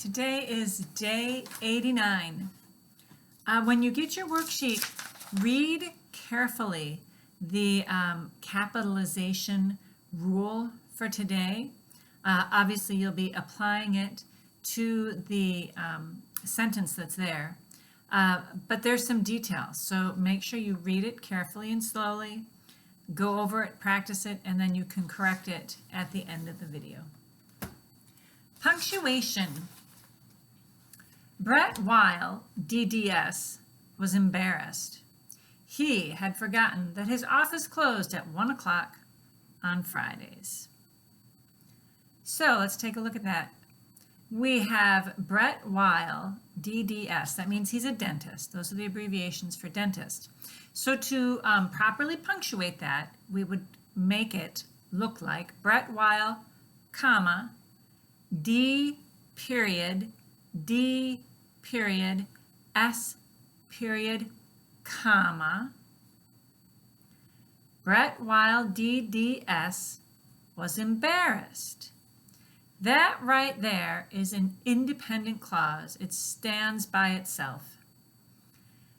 Today is day 89. When you get your worksheet, read carefully the capitalization rule for today. Obviously, you'll be applying it to the sentence that's there, but there's some details, so make sure you read it carefully and slowly, go over it, practice it, and then you can correct it at the end of the video. Punctuation. Brett Weil, DDS, was embarrassed. He had forgotten that his office closed at 1 o'clock on Fridays. So let's take a look at that. We have Brett Weil, DDS. That means he's a dentist. Those are the abbreviations for dentist. So to properly punctuate that, we would make it look like Brett Weil, comma, D period, D period, S period, comma. Brett Weil, DDS, was embarrassed. That right there is an independent clause. It stands by itself.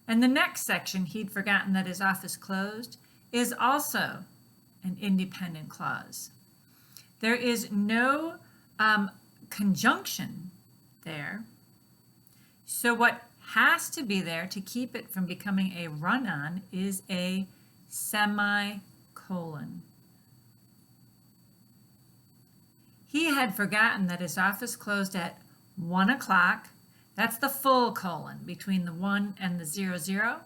And the next section, he'd forgotten that his office closed, is also an independent clause. There is no conjunction there. So what has to be there to keep it from becoming a run-on is a semicolon. He had forgotten that his office closed at 1 o'clock. That's the full colon between the 1 and the 00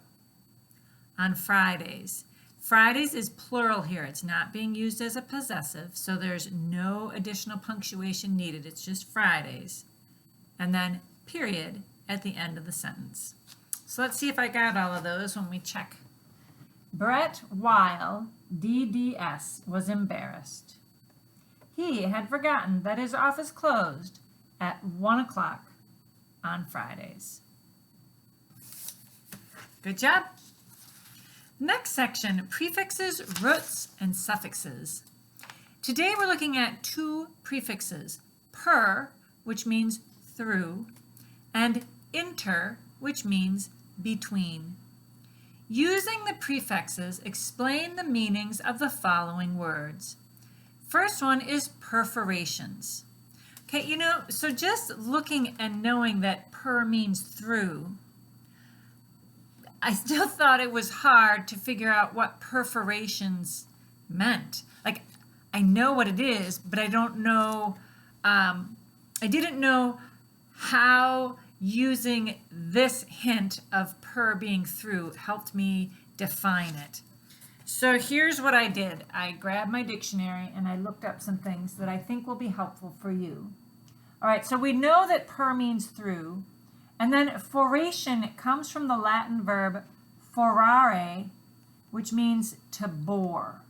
on Fridays. Fridays is plural here. It's not being used as a possessive, so there's no additional punctuation needed. It's just Fridays. And then period at the end of the sentence. So let's see if I got all of those when we check. Brett Weil, DDS, was embarrassed. He had forgotten that his office closed at 1 o'clock on Fridays. Good job. Next section, prefixes, roots, and suffixes. Today we're looking at two prefixes, per, which means through, and inter, which means between. Using the prefixes, explain the meanings of the following words. First one is perforations. Okay, so just looking and knowing that per means through, I still thought it was hard to figure out what perforations meant. Like, I know what it is, but I don't know, I didn't know how using this hint of per being through helped me define it. So here's what I did. I grabbed my dictionary and I looked up some things that I think will be helpful for you. All right, so we know that per means through, and then foration comes from the Latin verb forare, which means to bore.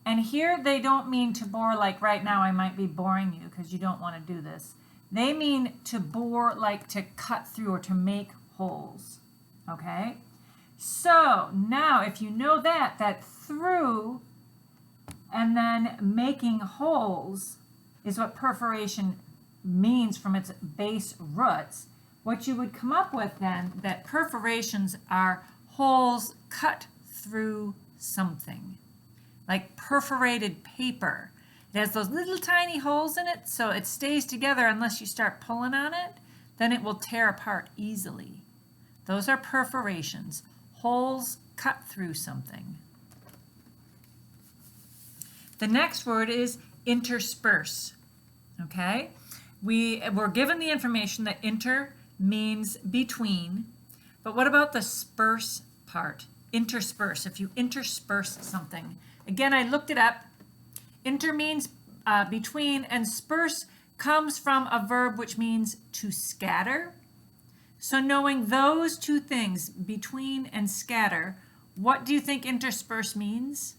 And here they don't mean to bore like right now I might be boring you because you don't want to do this. They mean to bore like to cut through or to make holes, okay? So now if you know that through and then making holes is what perforation means from its base roots, what you would come up with then, that perforations are holes cut through something, like perforated paper. It has those little tiny holes in it, so it stays together unless you start pulling on it, then it will tear apart easily. Those are perforations, holes cut through something. The next word is intersperse, okay? We were given the information that inter means between, but what about the sperse part? Intersperse, if you intersperse something. Again, I looked it up. Inter means between, and sperse comes from a verb which means to scatter. So knowing those two things, between and scatter, what do you think intersperse means?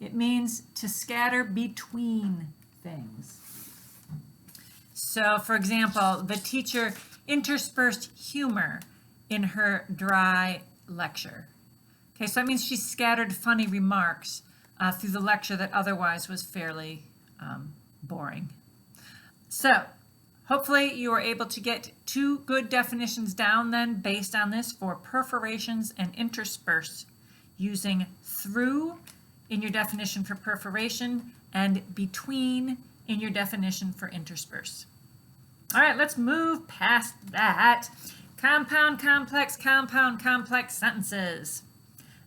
It means to scatter between things. So, for example, the teacher interspersed humor in her dry lecture. Okay, so that means she scattered funny remarks through the lecture that otherwise was fairly boring. So, Hopefully you are able to get 2 good definitions down then based on this for perforations and intersperse, using through in your definition for perforation and between in your definition for intersperse. All right, let's move past that. Compound, complex sentences.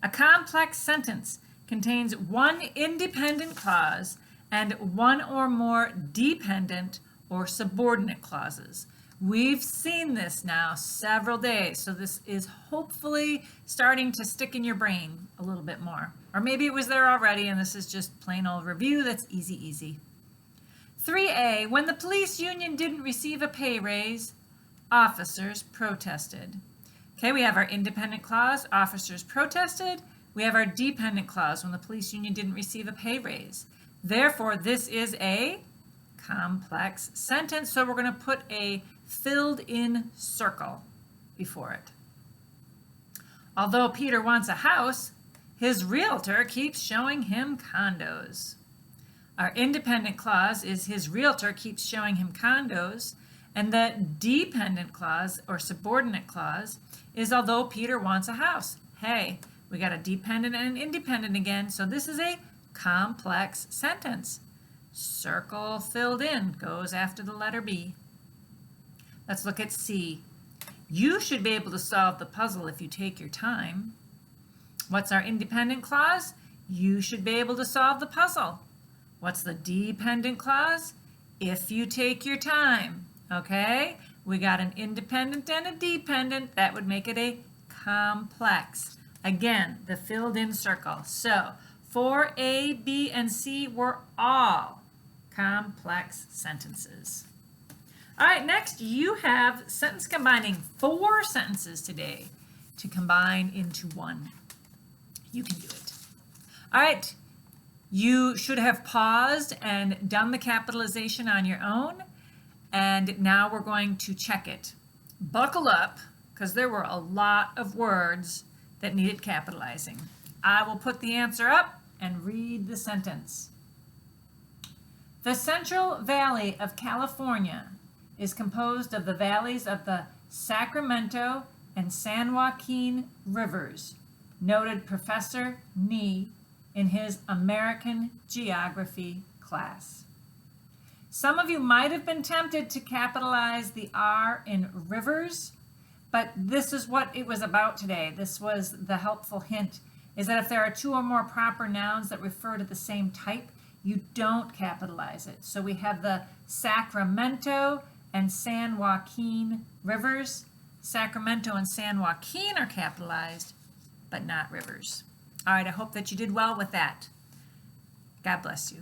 A complex sentence contains one independent clause and one or more dependent or subordinate clauses. We've seen this now several days, so this is hopefully starting to stick in your brain a little bit more. Or maybe it was there already and this is just plain old review. That's easy. 3A, when the police union didn't receive a pay raise, officers protested. Okay, we have our independent clause, officers protested. We have our dependent clause, when the police union didn't receive a pay raise. Therefore, this is a complex sentence, so we're going to put a filled in circle before it. Although Peter wants a house, his realtor keeps showing him condos. Our independent clause is his realtor keeps showing him condos, and the dependent clause or subordinate clause is although Peter wants a house. Hey, we got a dependent and an independent again, so this is a complex sentence. Circle filled in goes after the letter B. Let's look at C. You should be able to solve the puzzle if you take your time. What's our independent clause? You should be able to solve the puzzle. What's the dependent clause? If you take your time. Okay, we got an independent and a dependent. That would make it a complex. Again, the filled in circle. So 4A, B, and C were all complex sentences. All right, next you have sentence combining. 4 sentences today to combine into one. You can do it. All right, you should have paused and done the capitalization on your own, and now we're going to check it. Buckle up, because there were a lot of words that needed capitalizing. I will put the answer up and read the sentence. The Central Valley of California is composed of the valleys of the Sacramento and San Joaquin rivers, noted Professor Nee in his American Geography class. Some of you might have been tempted to capitalize the R in rivers, but this is what it was about today. This was the helpful hint, is that if there are 2 or more proper nouns that refer to the same type, you don't capitalize it. So we have the Sacramento and San Joaquin rivers. Sacramento and San Joaquin are capitalized, but not rivers. All right, I hope that you did well with that. God bless you.